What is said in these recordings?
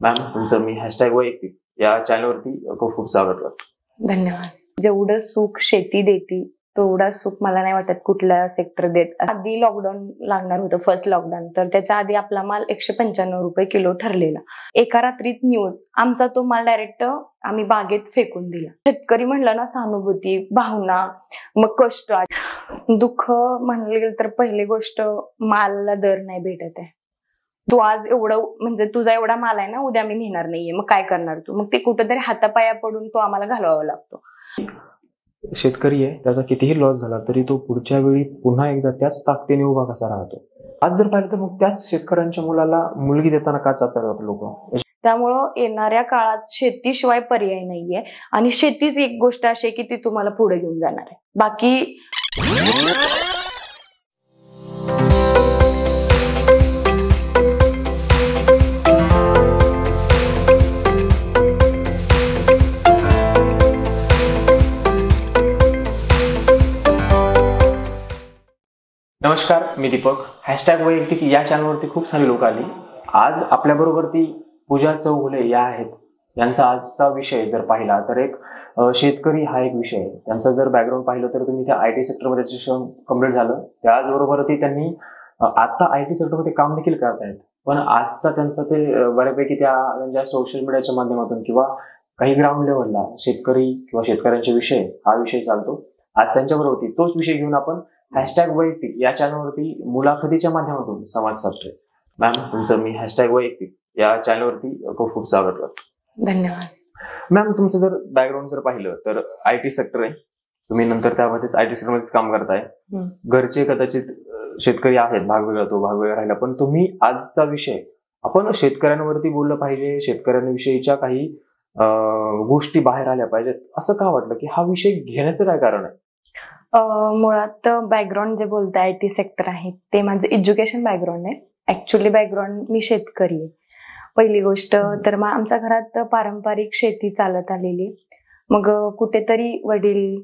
Ma'am, तुमचं मी #वैयक्तिक या चॅनलवरती खूप खूप स्वागत करतो. धन्यवाद. जेवढं सुख शेती देती तेवढा सुख मला नाही वाटत कुठला सेक्टर देत. आधी लॉकडाऊन लागणार होतं, फर्स्ट लॉकडाऊन, तर त्याच्या आधी आपला माल 195 रुपये किलो ठरलेला. एका रात्रीत न्यूज, आमचा तो माल डायरेक्ट आम्ही बागेत फेकून दिला. शेतकरी म्हणलं ना, सहानुभूती, भावना, मग कष्ट, दुःख म्हणलं गेलं तर पहिली गोष्ट मालाला दर नाही भेटत आहे. तू आज एवढं म्हणजे तुझा एवढा माल आहे ना, उद्या मी नेणार नाहीये, मग काय करणार तू? मग ते कुठेतरी हातापाया पडून तो आम्हाला घालवावा लागतो. शेतकरी आहे, त्याचा कितीही लॉस झाला तरी तो पुढच्या वेळी पुन्हा एकदा त्याच ताकदीने उभा कसा राहतो. आज जर पाहिलं तर मग त्याच शेतकऱ्यांच्या मुलाला मुलगी देताना का चाचतात लोक. त्यामुळं येणाऱ्या काळात शेतीशिवाय पर्याय नाहीये आणि शेतीच एक गोष्ट अशी आहे की ती तुम्हाला पुढे घेऊन जाणार आहे. बाकी नमस्कार, मी दीपक. #वैयक्तिक या चॅनलवरती खूप सारी लोक आली. आज आपल्याबरोबर ती पूजा चौगुले या आहेत. यांचा आजचा विषय जर पाहिला तर एक शेतकरी हा एक विषय आहे. त्यांचा जर बॅकग्राऊंड पाहिलं तर तुम्ही त्या IT सेक्टरमध्ये शिक्षण कंप्लीट झालं, त्याचबरोबर त्यांनी आता IT सेक्टरमध्ये काम देखील करतायत. पण आजचा त्यांचा ते बऱ्यापैकी त्यांच्या सोशल मीडियाच्या माध्यमातून किंवा काही ग्राउंड लेवलला शेतकरी किंवा शेतकऱ्यांचे विषय हा विषय चालतो. आज त्यांच्याबरोबर तोच विषय घेऊन आपण #वैयक्तिक या चॅनलवरती मुलाखतीच्या माध्यमातून संवाद साधतोय. मॅम, तुमचं मी #वैयक्तिक या चॅनलवरती खूप खूप स्वागत करतो. धन्यवाद. मॅम, तुमचं जर बॅकग्राऊंड जर पाहिलं तर IT सेक्टर आहे. तुम्ही नंतर त्यामध्येच IT सेक्टरमध्येच काम करताय. घरचे कदाचित शेतकरी आहेत, भाग वेगळा तो भाग वेगळा राहिला, पण तुम्ही आजचा विषय आपण शेतकऱ्यांवरती बोललं पाहिजे, शेतकऱ्यांविषयीच्या काही गोष्टी बाहेर आल्या पाहिजेत, असं का वाटलं की हा विषय घेण्याचं काय कारण आहे? मुळात बॅकग्राऊंड जे बोलताय IT सेक्टर आहे ते माझं एज्युकेशन बॅकग्राऊंड आहे. ऍक्च्युली बॅकग्राऊंड मी शेतकरी आहे. पहिली गोष्ट तर मग आमच्या घरात पारंपरिक शेती चालत आलेली. मग कुठेतरी वडील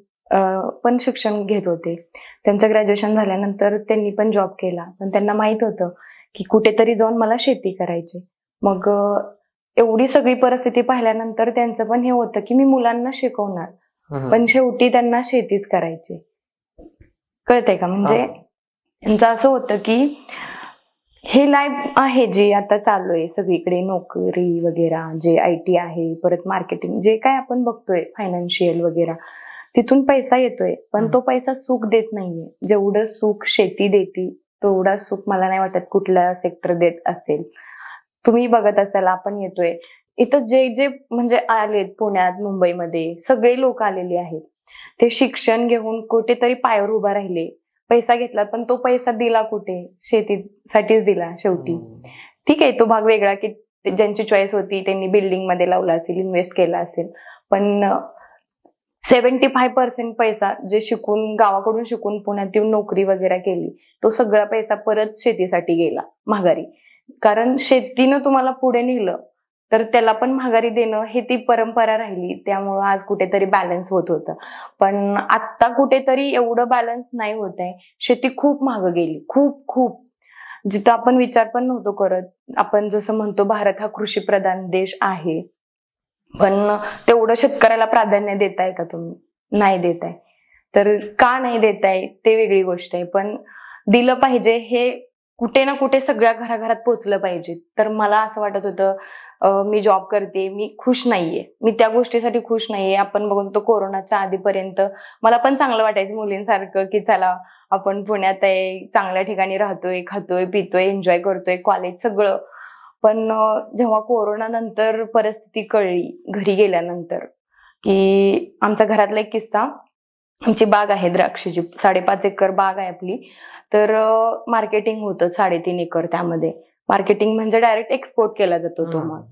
पण शिक्षण घेत होते. त्यांचं ग्रॅज्युएशन झाल्यानंतर त्यांनी पण जॉब केला, पण त्यांना माहित होतं की कुठेतरी जाऊन मला शेती करायची. मग एवढी सगळी परिस्थिती पाहिल्यानंतर त्यांचं पण हे होतं की मी मुलांना शिकवणार, पण शेवटी त्यांना शेतीच करायची. कळतंय का? म्हणजे त्यांचं असं होतं की हे लाईफ आहे जी आता चालू आहे सगळीकडे, नोकरी वगैरे, जे IT आहे, परत मार्केटिंग, जे काय आपण बघतोय फायनान्शियल वगैरे, तिथून पैसा येतोय, पण तो पैसा सुख देत नाहीये. जेवढं सुख शेती देती तेवढा सुख मला नाही वाटत कुठला सेक्टर देत असेल. तुम्ही बघत असाल, आपण येतोय इथं जे म्हणजे आलेत पुण्यात, मुंबईमध्ये सगळे लोक आलेले आहेत. ते शिक्षण घेऊन कुठेतरी पायावर उभा राहिले, पैसा घेतला, पण तो पैसा दिला कुठे? शेतीसाठीच दिला शेवटी. ठीक आहे, तो भाग वेगळा की ज्यांची चॉईस होती त्यांनी बिल्डिंग मध्ये लावला असेल, इन्व्हेस्ट केला असेल, पण 75% पैसा जे शिकून, गावाकडून शिकून पुण्यात येऊन नोकरी वगैरे केली, तो सगळा पैसा परत शेतीसाठी गेला माघारी. कारण शेतीनं तुम्हाला पुढे नेलं तर त्याला पण माघारी देणं हे ती परंपरा राहिली. त्यामुळं आज कुठेतरी बॅलन्स होत होतं, पण आता कुठेतरी एवढं बॅलन्स नाही होत आहे. शेती खूप महाग गेली, खूप जिथं आपण विचार पण नव्हतो करत. आपण जसं म्हणतो भारत हा कृषी प्रधान देश आहे, पण तेवढं शेतकऱ्याला प्राधान्य देताय का तुम्ही? नाही देताय. तर का नाही देताय ते वेगळी गोष्ट आहे, पण दिलं पाहिजे. हे कुठे ना कुठे सगळ्या घराघरात पोहोचलं पाहिजे. तर मला असं वाटत होतं, मी जॉब करते, मी खुश नाहीये, मी त्या गोष्टीसाठी खुश नाहीये. आपण बघतो कोरोनाच्या आधीपर्यंत मला पण चांगलं वाटायचं मुलींसारखं की चला आपण पुण्यात आहे, चांगल्या ठिकाणी राहतोय, खातोय, पितोय, एन्जॉय करतोय, कॉलेज सगळं. पण जेव्हा कोरोना नंतर परिस्थिती कळली घरी गेल्यानंतर, की आमच्या घरातला एक किस्सा, आमची बाग आहे द्राक्षाची, 5.5 एकर बाग आहे आपली. तर मार्केटिंग होतं 3.5 एकर. त्यामध्ये मार्केटिंग म्हणजे डायरेक्ट एक्सपोर्ट केला जातो तो माल.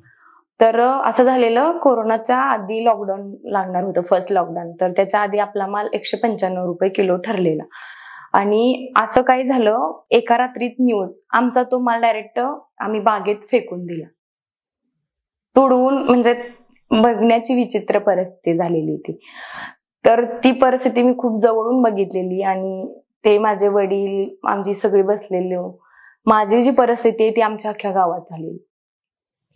तर असं झालेलं, कोरोनाच्या आधी लॉकडाऊन लागणार होतं, फर्स्ट लॉकडाऊन, तर त्याच्या आधी आपला माल 195 रुपये किलो ठरलेला. आणि असं काय झालं, एका रात्रीत न्यूज, आमचा तो माल डायरेक्ट आम्ही बागेत फेकून दिला, तुडवून. म्हणजे बघण्याची विचित्र परिस्थिती झालेली ती. तर ती परिस्थिती मी खूप जवळून बघितलेली आणि ते माझे वडील, आमची सगळी बसलेली, माझी जी परिस्थिती आहे ती आमच्या अख्ख्या गावात झालेली.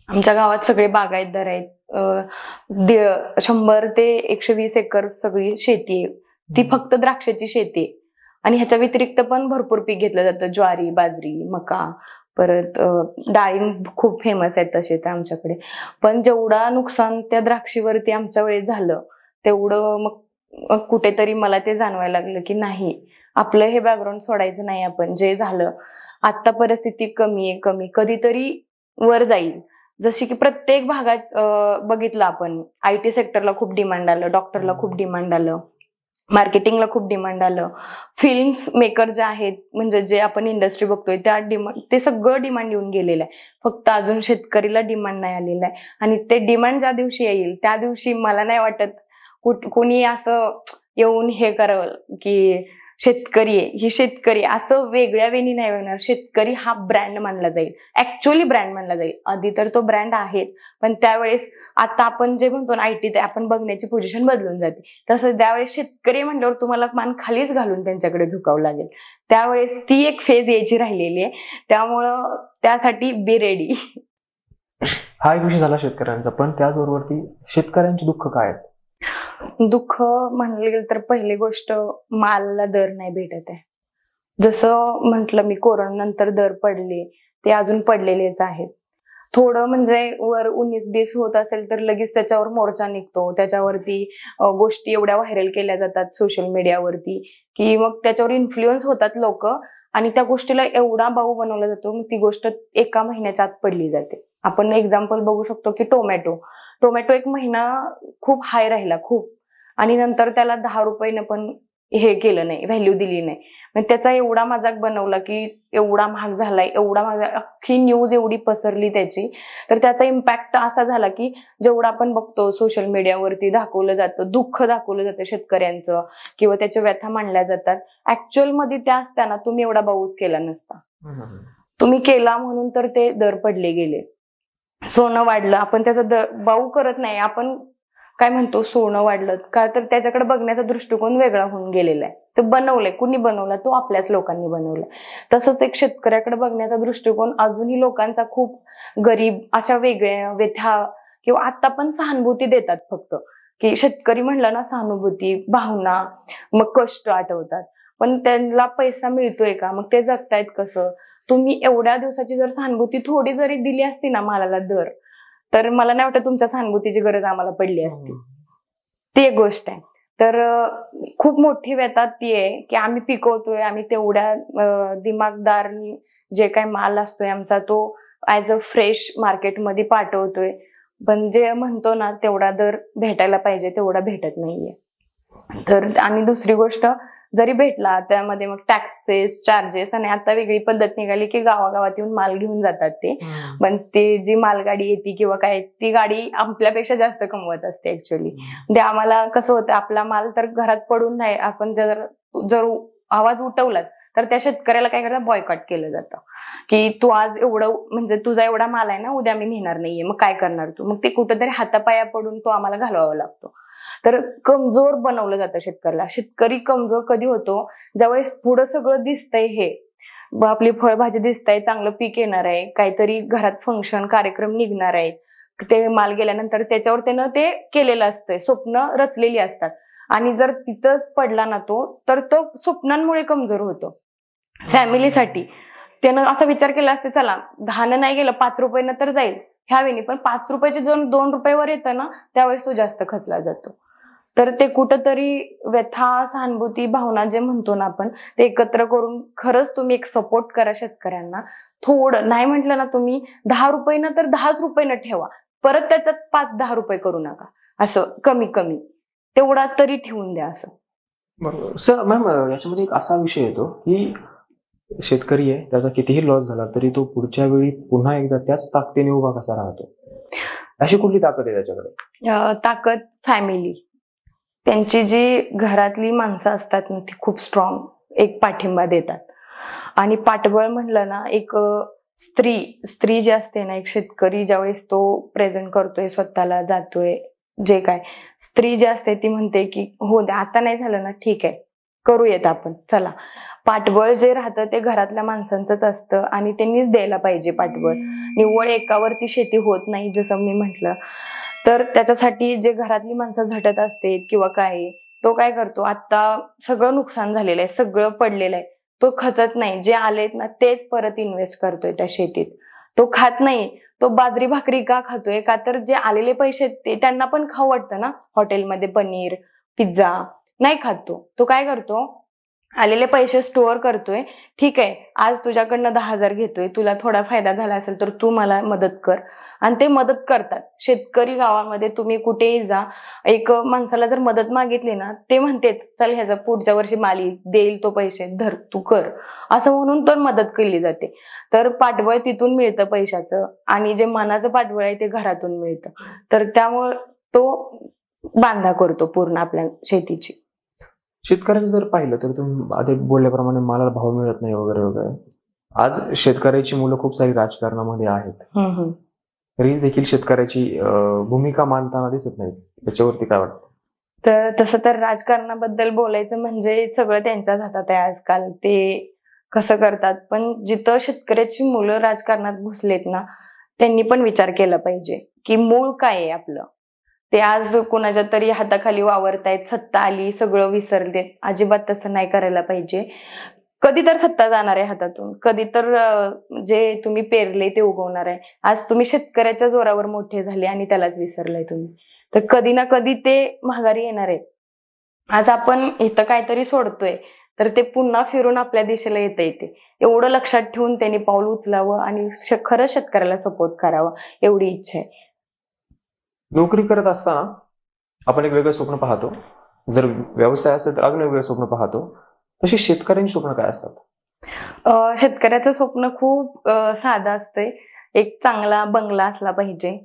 आमच्या गावात सगळे बागायतदार आहेत. 100 ते 120 एकर सगळी शेती आहे, ती फक्त द्राक्षाची शेती आहे. आणि ह्याच्या व्यतिरिक्त पण भरपूर पीक घेतलं जातं, ज्वारी, बाजरी, मका, परत डाळिंब खूप फेमस आहेत तसे ते आमच्याकडे. पण जेवढा नुकसान त्या द्राक्षीवरती आमच्या वेळेस झालं तेवढं मग कुठेतरी मला ते जाणवायला लागलं की नाही, आपलं हे बॅकग्राऊंड सोडायचं नाही. आपण जे झालं आता परिस्थिती कमी आहे, कमी कधीतरी वर जाईल. जशी की प्रत्येक भागात बघितलं आपण, IT सेक्टरला खूप डिमांड आलं, डॉक्टरला खूप डिमांड आलं, मार्केटिंगला खूप डिमांड आलं, फिल्म्स मेकर जे आहेत म्हणजे जे आपण इंडस्ट्री बघतोय त्या डिमांड, ते सगळं डिमांड येऊन गेलेलं आहे. फक्त अजून शेतकरीला डिमांड नाही आलेलं आहे. आणि ते डिमांड ज्या दिवशी येईल त्या दिवशी मला नाही वाटत कोणी असं येऊन हे करावं की शेतकरी आहे, ही शेतकरी असं वेगळ्या वेळी नाही बघणार. शेतकरी हा ब्रँड मानला जाईल, ऍक्च्युअली ब्रँड मानला जाईल. आधी तर तो ब्रँड आहे, पण त्यावेळेस आता आपण जे म्हणतो ना IT, ते आपण बघण्याची पोझिशन बदलून जाते. तसं त्यावेळेस शेतकरी म्हणल्यावर तुम्हाला मान खालीच घालून त्यांच्याकडे झुकावं लागेल. त्यावेळेस ती एक फेज यायची राहिलेली आहे. त्यामुळं त्यासाठी बी रेडी. हा एक विषय झाला शेतकऱ्यांचा, पण त्याचबरोबर शेतकऱ्यांचे दुःख काय आहेत? दुःख म्हणलं गेलं तर पहिली गोष्ट, मालाला दर नाही भेटत आहे. जसं म्हटलं मी, कोरोना नंतर दर पडले, ते अजून पडलेलेच आहेत. थोडं म्हणजे वर 19-20 होत असेल तर लगेच त्याच्यावर मोर्चा निघतो, त्याच्यावरती गोष्टी एवढ्या व्हायरल केल्या जातात सोशल मीडियावरती की मग त्याच्यावर इन्फ्लुएन्स होतात लोक, आणि त्या गोष्टीला एवढा बाऊ बनवला जातो, मग ती गोष्ट एका महिन्याच्या आत पडली जाते. आपण एक्झाम्पल बघू शकतो की टोमॅटो 1 महिना खूप हाय राहिला खूप, आणि नंतर त्याला 10 रुपयानं पण हे केलं नाही, व्हॅल्यू दिली नाही. मग त्याचा एवढा मजाक बनवला की एवढा महाग झालाय, एवढा महाग, अख्खी न्यूज एवढी पसरली त्याची. तर त्याचा इम्पॅक्ट असा झाला की जेवढा आपण बघतो सोशल मीडियावरती दाखवलं जातं, दुःख दाखवलं जातं शेतकऱ्यांचं किंवा त्याच्या व्यथा मांडल्या जातात, ऍक्च्युअल मध्ये त्या असताना तुम्ही एवढा बाऊच केला नसता. तुम्ही केला म्हणून तर ते दर पडले गेले. सोनं वाढलं, आपण त्याचा बाऊ करत नाही, आपण काय म्हणतो सोनं वाढलं का, तर त्याच्याकडे बघण्याचा दृष्टिकोन वेगळा होऊन गेलेला आहे. ते बनवलंय, कुणी बनवला? तो आपल्याच लोकांनी बनवलाय. तसंच एक शेतकऱ्याकडे बघण्याचा दृष्टिकोन अजूनही लोकांचा खूप गरीब अशा वेगळ्या व्यथा किंवा आता पण सहानुभूती देतात फक्त, की शेतकरी म्हणलं ना सहानुभूती, भावना, मग कष्ट आठवतात. पण त्यांना पैसा मिळतोय का? मग ते जगतायत कसं? तुम्ही एवढ्या दिवसाची जर सहानुभूती थोडी जरी दिली असती ना मालाला दर, तर मला नाही वाटत तुमच्या सहानुभूतीची गरज आम्हाला पडली असती. ती एक गोष्ट आहे. तर खूप मोठी व्यथा ती आहे की आम्ही पिकवतोय, आम्ही तेवढ्या दिमागदारनी जे काय माल असतोय आमचा तो ऍज अ फ्रेश मार्केटमध्ये पाठवतोय, पण जे म्हणतो ना तेवढा दर भेटायला पाहिजे तेवढा भेटत नाहीये. तर आणि दुसरी गोष्ट, जरी भेटला त्यामध्ये मग टॅक्सेस, चार्जेस, आणि आता वेगळी पद्धत निघाली की गावागावात येऊन माल घेऊन जातात ते. पण ते जी मालगाडी येते किंवा काय, ती गाडी आपल्यापेक्षा जास्त कमवत असते ऍक्च्युअली. ते आम्हाला कसं होतं, आपला माल तर घरात पडून नाही, आपण जर आवाज उठवला तर त्या शेतकऱ्याला काय करतात, बॉयकॉट केलं जातं की तू आज एवढं, म्हणजे तुझा एवढा माल आहे ना, उद्या मी नेणार नाहीये, मग काय करणार तू? मग ते कुठेतरी हातापाया पडून तो आम्हाला घालवावा लागतो. तर कमजोर बनवलं जातं शेतकऱ्याला. शेतकरी कमजोर कधी होतो, ज्यावेळेस पुढं सगळं दिसतंय, हे आपली फळभाजी दिसतंय, चांगलं पीक येणार आहे, काहीतरी घरात फंक्शन कार्यक्रम निघणार आहे, ते माल गेल्यानंतर त्याच्यावर त्यानं ते केलेलं असतंय, स्वप्न रचलेली असतात, आणि जर तिथंच पडला ना तो, तर तो स्वप्नांमुळे कमजोर होतो. फॅमिलीसाठी त्यानं असा विचार केला असते, चला 10 नाही गेलं 5 रुपयानं तर जाईल ह्यावेळी, पण 5 रुपयाचे जो 2 रुपयावर येतं ना त्यावेळेस तो जास्त खचला जातो. तर ते कुठंतरी व्यथा, सहानुभूती, भावना जे म्हणतो ना आपण, ते एकत्र करून खरंच तुम्ही एक सपोर्ट करा शेतकऱ्यांना. थोडं नाही म्हटलं ना तुम्ही 10 रुपयानं तर 10 रुपयानं ठेवा, परत त्याच्यात 5-10 रुपये करू नका, असं कमी कमी तेवढा तरी ठेवून द्या असं. बरोबर सर. मॅम, याच्यामध्ये एक असा विषय येतो की शेतकरी आहे, त्याचा कितीही लॉस झाला तरी तो पुढच्या वेळी पुन्हा एकदा त्याच ताकदीने उभा कसा राहतो? अशी कुठली ताकद आहे त्याच्याकडे? ताकद फॅमिली, त्यांची जी घरातली माणसं असतात ना ती खूप स्ट्रॉंग एक पाठिंबा देतात. आणि पाठबळ म्हणलं ना, एक स्त्री जी असते ना, एक शेतकरी ज्यावेळेस तो प्रेझेंट करतोय, स्वतःला जातोय, जे काय स्त्री जी असते ती म्हणते की हो द्या, आता नाही झालं ना ठीक आहे, करूयात आपण, चला. पाठबळ जे राहतं ते घरातल्या माणसांचंच असतं आणि त्यांनीच द्यायला पाहिजे पाठबळ. निव्वळ एकावरती शेती होत नाही जसं मी म्हटलं. तर त्याच्यासाठी जे घरातली माणसं झटत असते किंवा काय, तो काय करतो, आता सगळं नुकसान झालेलं आहे, सगळं पडलेलं आहे, तो खचत नाही, जे आलेत ना तेच परत इन्व्हेस्ट करतोय त्या शेतीत. तो खात नाही. तो बाजरी भाकरी का खातोय, का तर जे आलेले पैसे ते त्यांना पण खाऊ वाटतं ना, हॉटेलमध्ये पनीर पिझ्झा नाही खात. तो काय करतो, आलेले पैसे स्टोअर करतोय. ठीक आहे, आज तुझ्याकडनं 10,000 घेतोय, तुला थोडा फायदा झाला असेल तर तू मला मदत कर. आणि ते मदत करतात. शेतकरी गावामध्ये तुम्ही कुठेही जा, एक माणसाला जर मदत मागितली ना, ते म्हणते चल ह्याचा पुढच्या वर्षी माली देईल तो पैसे, धर तू कर, असं म्हणून तर मदत केली जाते. तर पाठबळ तिथून मिळतं पैशाचं, आणि जे मनाचं पाठबळ आहे ते घरातून मिळतं. तर त्यामुळे तो बांधा करतो पूर्ण आपल्या शेतीची. शेतकऱ्याचं जर पाहिलं तर तुम्ही आधी बोलल्याप्रमाणे मालाला भाव मिळत नाही वगैरे वगैरे. आज शेतकऱ्याची मुलं खूप सारी राजकारणामध्ये आहेत, तरी देखील शेतकऱ्याची भूमिका मांडताना दिसत नाही. त्याच्यावरती काय वाटतं? तर तसं तर राजकारणाबद्दल बोलायचं म्हणजे सगळं त्यांच्याच हातात आहे आजकाल, ते कसं करतात. पण जिथं शेतकऱ्याची मुलं राजकारणात घुसलेत ना, त्यांनी पण विचार केला पाहिजे की मूळ काय आहे आपलं. ते आज कोणाच्या तरी हाताखाली वावरतायत, सत्ता आली सगळं विसरले. अजिबात तसं नाही करायला पाहिजे. कधी तर सत्ता जाणार आहे हातातून, कधी तर जे तुम्ही पेरले ते उगवणार आहे. आज तुम्ही शेतकऱ्याच्या जोरावर मोठे झाले आणि त्यालाच विसरलाय तुम्ही, तर कधी ना कधी ते माघारी येणार आहे. आज आपण इथं काहीतरी सोडतोय तर ते पुन्हा फिरून आपल्या दिशेला येते. एवढं लक्षात ठेवून त्यांनी पाऊल उचलावं आणि खरं शेतकऱ्याला सपोर्ट करावा, एवढी इच्छा आहे. नोकरी करत असताना आपण एक वेगळं स्वप्न पाहतो, जर व्यवसाय असेल तर अजून वेगळं स्वप्न पाहतो. तशी शेतकऱ्यांची स्वप्न काय असतात? शेतकऱ्याचं स्वप्न खूप साधं असतंय. एक चांगला बंगला असला पाहिजे,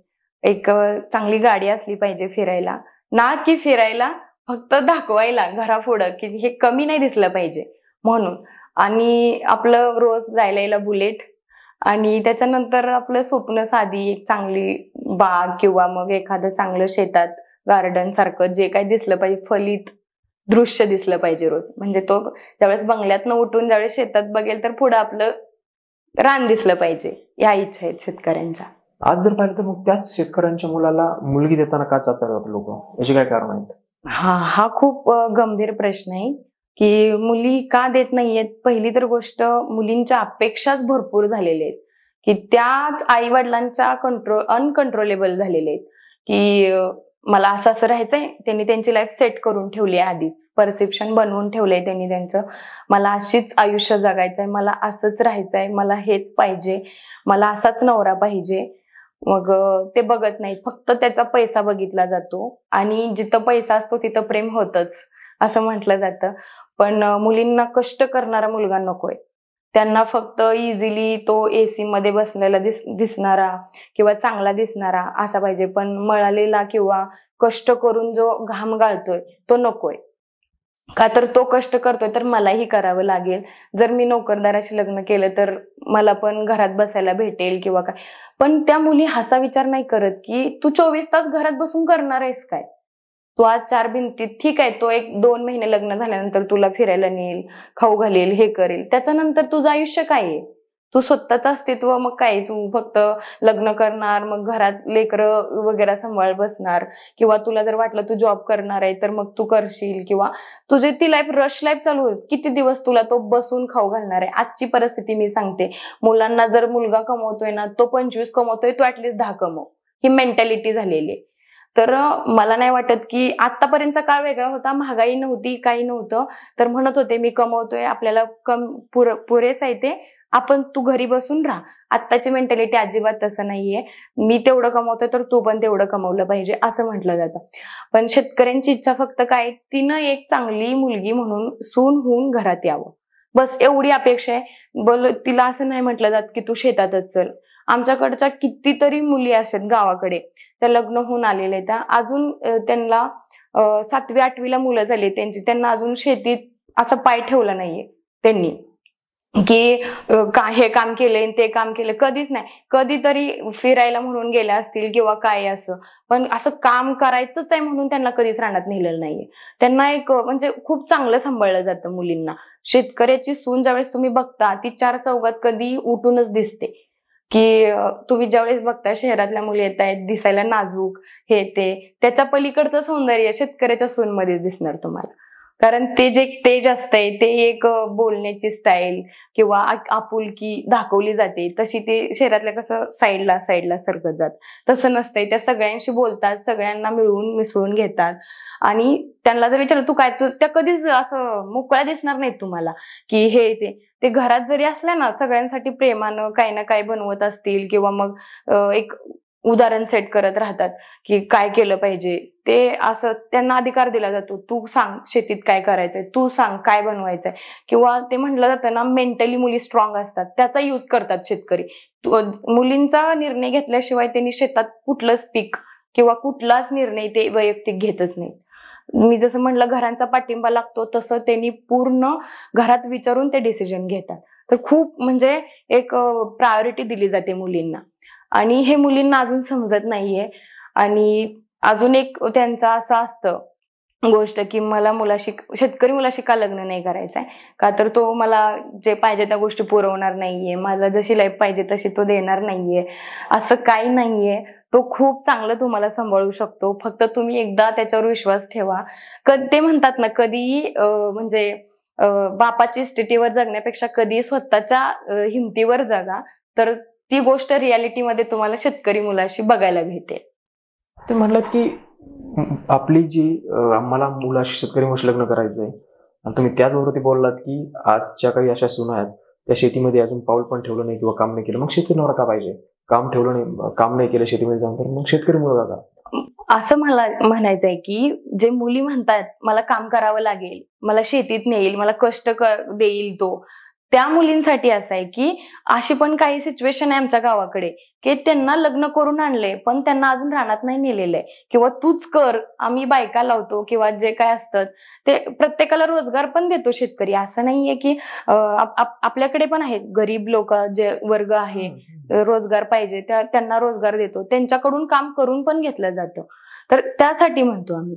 एक चांगली गाडी असली पाहिजे फिरायला, ना की फिरायला फक्त दाखवायला घरापुढं की हे कमी नाही दिसलं पाहिजे म्हणून. आणि आपलं रोज जायला यायला बुलेट, आणि त्याच्यानंतर आपलं स्वप्न साधी एक चांगली बाग किंवा मग एखादं चांगलं शेतात गार्डन सारखं जे काही दिसलं पाहिजे, फलित दृश्य दिसलं पाहिजे रोज. म्हणजे तो ज्यावेळेस बंगल्यातनं उठून ज्यावेळेस शेतात बघेल तर पुढं आपलं रान दिसलं पाहिजे. या इच्छा आहेत शेतकऱ्यांच्या. आज जर पाहिलं तर मग त्याच शेतकऱ्यांच्या मुलाला मुलगी देताना का चाचतात लोक? याची काय कारण आहेत? हा खूप गंभीर प्रश्न आहे की मुली का देत नाहीयेत. पहिली तर गोष्ट, मुलींच्या अपेक्षाच भरपूर झालेल्या आहेत की त्याच आई वडिलांच्या अनकंट्रोलेबल झालेले आहेत की मला असं असं राहायचंय. त्यांनी त्यांची लाईफ सेट करून ठेवली आहे, आधीच परसेप्शन बनवून ठेवलंय त्यांनी त्यांचं. मला अशीच आयुष्य जगायचंय, मला असंच राहायचंय, मला हेच पाहिजे, मला असाच नवरा पाहिजे. मग ते बघत नाही, फक्त त्याचा पैसा बघितला जातो. आणि जिथं पैसा असतो तिथं प्रेम होतच असं म्हटलं जातं. पण मुलींना कष्ट करणारा मुलगा नकोय. त्यांना फक्त इझिली तो एसी मध्ये बसलेला दिसणारा किंवा चांगला दिसणारा असा पाहिजे, पण मळालेला किंवा कष्ट करून जो घाम गाळतोय तो नकोय. का तर तो कष्ट करतोय तर मलाही करावं लागेल. जर मी नोकरदाराशी लग्न केलं तर मला पण घरात बसायला भेटेल किंवा काय. पण त्या मुली असा विचार नाही करत की तू 24 तास घरात बसून करणार आहेस काय. तू आज 4 भिंतीत, ठीक आहे, तो 1-2 महिने लग्न झाल्यानंतर तुला फिरायला नेईल, खाऊ घालेल, हे करेल, त्याच्यानंतर तुझं आयुष्य काय आहे? तू स्वतःचं अस्तित्व मग काय, तू फक्त लग्न करणार, मग घरात लेकरं वगैरे सांभाळ बसणार, किंवा तुला जर वाटलं तू जॉब करणार आहे तर मग तू करशील, किंवा तुझी ती लाईफ रश लाईफ चालू होईल. किती दिवस तुला तो बसून खाऊ घालणार आहे? आजची परिस्थिती मी सांगते, मुलांना जर मुलगा कमवतोय ना, तो 25 कमवतोय, तो ऍटलीस्ट 10 कमव, ही मेंटॅलिटी झालेली आहे. तर मला नाही वाटत की आतापर्यंतचा काळ वेगळा होता, महागाई नव्हती, काही नव्हतं, तर म्हणत होते मी कमवतोय, आपल्याला पुरेस आहे ते, आपण तू घरी बसून राहा. आत्ताची मेंटॅलिटी अजिबात तसं नाहीये. मी तेवढं कमवतोय तर तू पण तेवढं कमवलं पाहिजे असं म्हटलं जातं. पण शेतकऱ्यांची इच्छा फक्त काय, तिनं एक चांगली मुलगी म्हणून सून होऊन घरात यावं, बस एवढी अपेक्षा आहे. तिला असं नाही म्हटलं जात की तू शेतातच चल. आमच्याकडच्या कितीतरी मुली असतात गावाकडे, त्या लग्न होऊन आलेल्या त्या अजून त्यांना 7वी-8वीला मुलं झाली त्यांची, त्यांना अजून शेतीत असा पाय ठेवला नाहीये त्यांनी. की हे काम केलंय ते काम केलं, कधीच नाही. कधीतरी फिरायला म्हणून गेल्या असतील किंवा काय असं, पण असं काम करायचंच आहे म्हणून त्यांना कधीच रानात नेलेलं नाहीये. त्यांना एक म्हणजे खूप चांगलं सांभाळलं जातं मुलींना. शेतकऱ्याची सून ज्यावेळेस तुम्ही बघता ती चार चौघात कधी उठूनच दिसते, की तुम्ही ज्यावेळेस बघता शहरातल्या मुली येत आहेत दिसायला नाजूक हे ते, त्याच्या पलीकडचं सौंदर्य शेतकऱ्याच्या सूनमध्येच दिसणार तुम्हाला. कारण ते जे तेज असतंय ते एक बोलण्याची स्टाईल किंवा आपुलकी दाखवली जाते, तशी ते शहरातल्या कसं साईडला सरकत जात, तसं नसतंय. त्या सगळ्यांशी बोलतात, सगळ्यांना मिळून मिसळून घेतात. आणि त्यांना जर विचारलं तू काय, त्या कधीच असं मोकळ्या दिसणार नाहीत तुम्हाला की हे ते घरात जरी असल्या ना सगळ्यांसाठी प्रेमानं काही ना काही बनवत असतील किंवा मग एक उदाहरण सेट करत राहतात की काय केलं पाहिजे. ते असं त्यांना अधिकार दिला जातो, तू सांग शेतीत काय करायचंय, तू सांग काय बनवायचंय. किंवा ते म्हटलं जातं ना मेंटली मुली स्ट्रॉंग असतात, त्याचा यूज करतात शेतकरी. मुलींचा निर्णय घेतल्याशिवाय त्यांनी शेतात कुठलंच पीक किंवा कुठलाच निर्णय ते वैयक्तिक घेतच नाही. मी जसं म्हटलं घरांचा पाठिंबा लागतो, तसं त्यांनी पूर्ण घरात विचारून ते डिसिजन घेतात. तर खूप म्हणजे एक प्रायोरिटी दिली जाते मुलींना, आणि हे मुलींना अजून समजत नाहीये. आणि अजून एक त्यांचं असं असतं गोष्ट की मला शेतकरी मुलाशी का लग्न नाही करायचंय, का तर तो मला जे पाहिजे त्या गोष्टी पुरवणार नाहीये, मला जशी लाईफ पाहिजे तशी तो देणार नाहीये. असं काही नाहीये, तो खूप चांगलं तुम्हाला सांभाळू शकतो. फक्त तुम्ही एकदा त्याच्यावर विश्वास ठेवा. ते म्हणतात ना कधीही म्हणजे बापाची स्थितीवर जगण्यापेक्षा कधी स्वतःच्या हिमतीवर जगा, तर ती गोष्ट रियालिटीमध्ये तुम्हाला शेतकरी मुलाशी बघायला भेटेल. ते म्हणलात की आपली जी मला मुलाशी शेतकरी मुलाशी लग्न करायचंय, आणि तुम्ही त्याचबरोबर ते बोललात की आजच्या काही अशा सुना आहेत त्या शेतीमध्ये अजून पाऊल पण ठेवलं नाही किंवा काम नाही केलं, मग शेतकरी नवरा का पाहिजे? काम नाही केलं शेतीमध्ये जाऊन, तर मग शेतकरी मुलगा का? असं मला म्हणायचंय की जे मुली म्हणतात मला काम करावं लागेल, मला शेतीत नेईल, मला कष्ट देईल तो, त्या मुलींसाठी असं आहे की अशी पण काही सिच्युएशन आहे आमच्या गावाकडे की त्यांना लग्न करून आणले पण त्यांना अजून रानात नाही नेलेलं आहे, किंवा तूच कर, आम्ही बायका लावतो, किंवा जे काय असतं ते प्रत्येकाला रोजगार पण देतो शेतकरी. असं नाहीये की आपल्याकडे पण आहेत गरीब लोक, जे वर्ग आहे रोजगार पाहिजे त्यांना रोजगार देतो, त्यांच्याकडून काम करून पण घेतलं जातं. तर त्यासाठी म्हणतो आम्ही.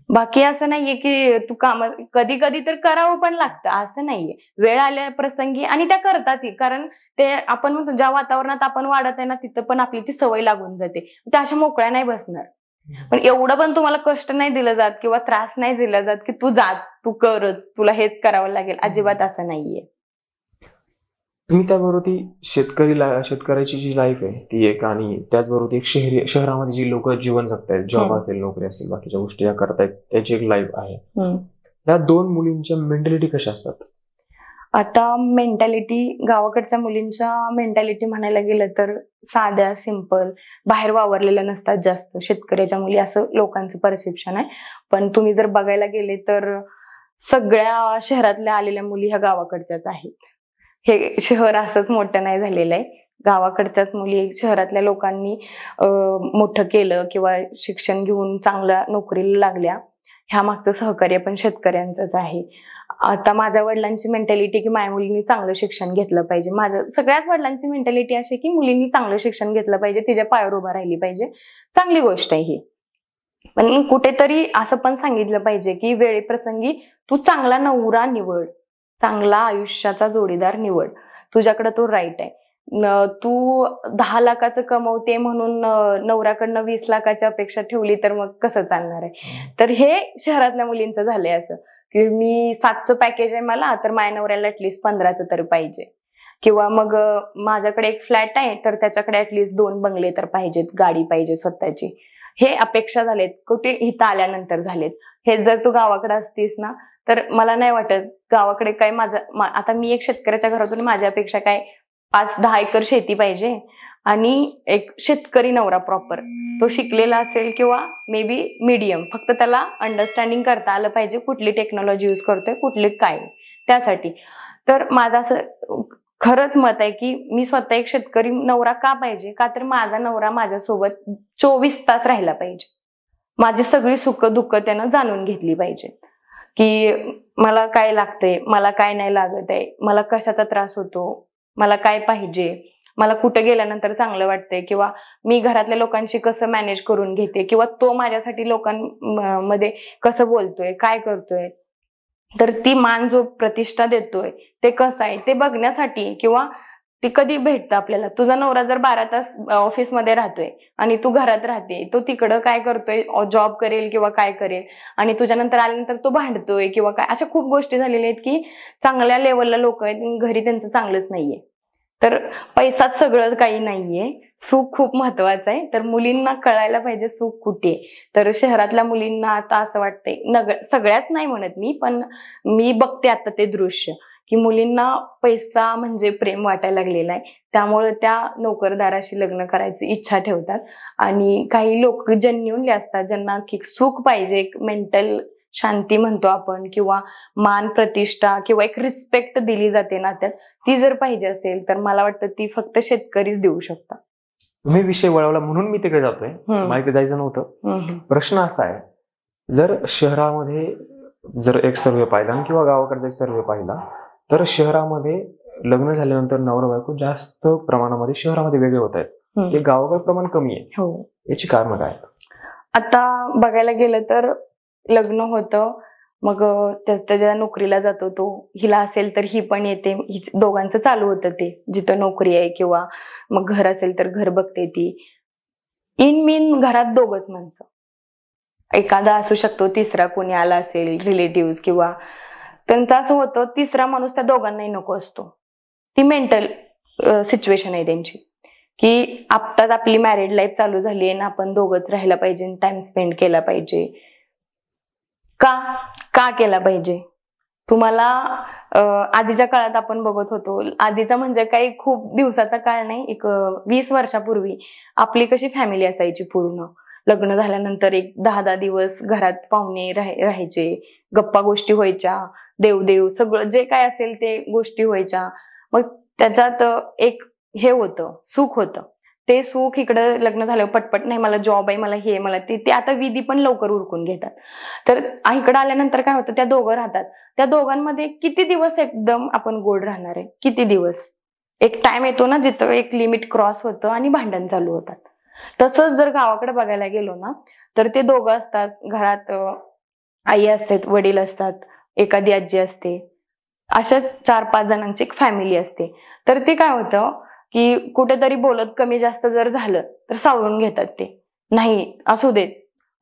बाकी असं नाहीये की तू काम कधी कधी तर करावं पण लागतं, असं नाहीये. वेळ आल्या प्रसंगी, आणि त्या करतातही, कारण ते आपण म्हणतो ज्या वातावरणात आपण वाढत आहे ना तिथं पण आपली ती सवय लागून जाते, त्या अशा मोकळ्या नाही बसणार. पण एवढं पण तुम्हाला कष्ट नाही दिलं जात किंवा त्रास नाही दिला जात की तू जाच, तू करच, तुला हेच करावं लागेल, अजिबात असं नाहीये. तुम्ही त्याबरोबर ती शेतकऱ्याची जी लाईफ आहे ती एक, आणि त्याचबरोबर ती एक शहरामध्ये जी लोक जीवन जगतायत, जॉब असेल, नोकरी असेल, बाकीच्या गोष्टी या करतायत, त्याची एक लाईफ आहे. या दोन मुलींच्या मेंटॅलिटी कशा असतात? आता मेंटॅलिटी गावाकडच्या मुलींच्या मेंटॅलिटी म्हणायला गेलं तर साध्या, सिंपल, बाहेर वावरलेल्या नसतात जास्त शेतकऱ्याच्या मुली, असं लोकांचं परसेप्शन आहे. पण तुम्ही जर बघायला गेले तर सगळ्या शहरातल्या आलेल्या मुली ह्या गावाकडच्याच आहेत. हे शहर असंच मोठं नाही झालेलं आहे, गावाकडच्याच मुली शहरातल्या लोकांनी मोठं केलं किंवा शिक्षण घेऊन चांगल्या नोकरीला लागल्या, ह्या मागचं सहकार्य पण शेतकऱ्यांचंच आहे. आता माझ्या वडिलांची मेंटॅलिटी की माझ्या मुलींनी चांगलं शिक्षण घेतलं पाहिजे, माझ्या सगळ्याच वडिलांची मेंटॅलिटी अशी की मुलींनी चांगलं शिक्षण घेतलं पाहिजे, तिच्या पायावर उभा राहिली पाहिजे. चांगली गोष्ट आहे ही, पण कुठेतरी असं पण सांगितलं पाहिजे की वेळेप्रसंगी तू चांगला नवरा निवड, चांगला आयुष्याचा जोडीदार निवड, तुझ्याकडे तो राईट आहे. तू 10 लाखाचं कमवते म्हणून नवऱ्याकडनं 20 लाखाची अपेक्षा ठेवली तर मग कसं चालणार आहे? तर हे शहरातल्या मुलींचं झालंय असं की मी 7चं पॅकेज आहे मला, तर माझ्या नवऱ्याला ऍटलिस्ट 15चं तर पाहिजे, किंवा मग माझ्याकडे एक फ्लॅट आहे तर त्याच्याकडे ऍटलिस्ट 2 बंगले तर पाहिजेत, गाडी पाहिजे स्वतःची. हे अपेक्षा झालेत, कुठे इथं आल्यानंतर झालेत. हे जर तू गावाकडे असतीस ना तर मला नाही वाटत गावाकडे काय आता मी एक शेतकऱ्याच्या घरातून, माझ्या अपेक्षा काय 5-10 एकर शेती पाहिजे आणि एक शेतकरी नवरा प्रॉपर, तो शिकलेला असेल किंवा मे बी मीडियम, फक्त त्याला अंडरस्टँडिंग करता आलं पाहिजे कुठली टेक्नॉलॉजी यूज करतोय, कुठली काय, त्यासाठी. तर माझं असं खरंच मत आहे की मी स्वतः एक शेतकरी नवरा का पाहिजे, का तर माझा नवरा माझ्यासोबत 24 तास राहिला पाहिजे, माझी सगळी सुख दुःख त्यानं जाणून घेतली पाहिजे. की मला काय लागतंय, मला काय नाही लागत आहे, मला कशाचा त्रास होतो, मला काय पाहिजे, मला कुठे गेल्यानंतर चांगलं वाटतंय, किंवा मी घरातल्या लोकांशी कसं मॅनेज करून घेते, किंवा तो माझ्यासाठी लोकांमध्ये कसं बोलतोय, काय करतोय, तर ती मान जो प्रतिष्ठा देतोय ते कसं आहे ते बघण्यासाठी, किंवा ती कधी भेटतं आपल्याला. तुझा नवरा जर 12 तास ऑफिसमध्ये राहतोय आणि तू घरात राहते, तो तिकडं काय करतोय, जॉब करेल किंवा काय करेल, आणि तुझ्यानंतर आल्यानंतर तो भांडतोय किंवा काय, अशा खूप गोष्टी झालेल्या आहेत की चांगल्या लेवलला लोक आहेत, घरी त्यांचं चांगलंच नाहीये. तर पैसाच सगळं काही नाहीये, सुख खूप महत्वाचं आहे. तर मुलींना कळायला पाहिजे सुख कुठे. तर शहरातल्या मुलींना आता असं वाटतंय, सगळ्याच नाही म्हणत मी, पण मी बघते आता ते दृश्य, की मुलींना पैसा म्हणजे प्रेम वाटायला लागलेला आहे. त्यामुळे त्या नोकरदाराशी लग्न करायची इच्छा ठेवतात. आणि काही लोक जेन्युइनली असतात, ज्यांना की सुख पाहिजे, एक मेंटल शांती म्हणतो आपण, किंवा मान प्रतिष्ठा किंवा एक रिस्पेक्ट दिली जाते नात्यात, ती जर पाहिजे असेल तर मला वाटतं ती फक्त शेतकरीच देऊ शकतात. तुम्ही विषय वळवला म्हणून मी तिकडे जातोय, मला इकडे जायचं नव्हतं. प्रश्न असा आहे, जर शहरामध्ये जर एक सर्वे पाहिला किंवा गावाकडचा एक सर्वे पाहिला, तर शहरामध्ये लग्न झाल्यानंतर नवरा बायको जास्त प्रमाणामध्ये शहरामध्ये वेगळे होत आहेत, ते गावाकडे प्रमाण कमी आहे. हो, याची कारण काय? आता बघायला गेलं तर लग्न होतं, मग त्याच्या नोकरीला जातो तो, हिला असेल तर ही पण येते, दोघांचं चालू होतं ते, जिथं नोकरी आहे किंवा मग घर असेल तर घर बघते ती. इन मीन घरात दोघच माणसं, एखादा असू शकतो, तिसरा कोणी आला असेल रिलेटिव्ह, किंवा त्यांचं असं होतं तिसरा माणूस त्या दोघांनाही नको असतो. ती मेंटल सिच्युएशन आहे त्यांची, की आत्ताच आपली मॅरिड लाईफ चालू झाली आहे ना, आपण दोघंच राहायला पाहिजे, टाइम स्पेंड केला पाहिजे. का केला पाहिजे? तुम्हाला आधीच्या काळात आपण बघत होतो, आधीचा म्हणजे काही खूप दिवसाचा काळ नाही, एक 20 वर्षापूर्वी आपली कशी फॅमिली असायची पूर्ण. लग्न झाल्यानंतर एक 10-10 दिवस घरात पाहुणे राहायचे, गप्पा गोष्टी व्हायच्या, देवदेव सगळं जे काय असेल ते गोष्टी व्हायच्या. मग त्याच्यात एक हे होतं, सुख होतं. ते सुख इकडं लग्न झालं पटपट, नाही मला जॉब आहे, मला हे मला ते आता विधी पण लवकर उरकून घेतात. तर इकडं आल्यानंतर काय होतं, त्या दोघं राहतात, त्या दोघांमध्ये किती दिवस एकदम आपण गोड राहणार आहे? किती दिवस? एक टाइम येतो ना जिथं एक लिमिट क्रॉस होतं आणि भांडण चालू होतात. तसंच जर गावाकडे बघायला गेलो ना, तर ते दोघं असतात घरात, आई असते, वडील असतात, एखादी आजी असते, अशा 4-5 जणांची एक फॅमिली असते. तर ते काय होतं की कुठेतरी बोलत कमी जास्त जर झालं तर सावरून घेतात, ते नाही असू देत.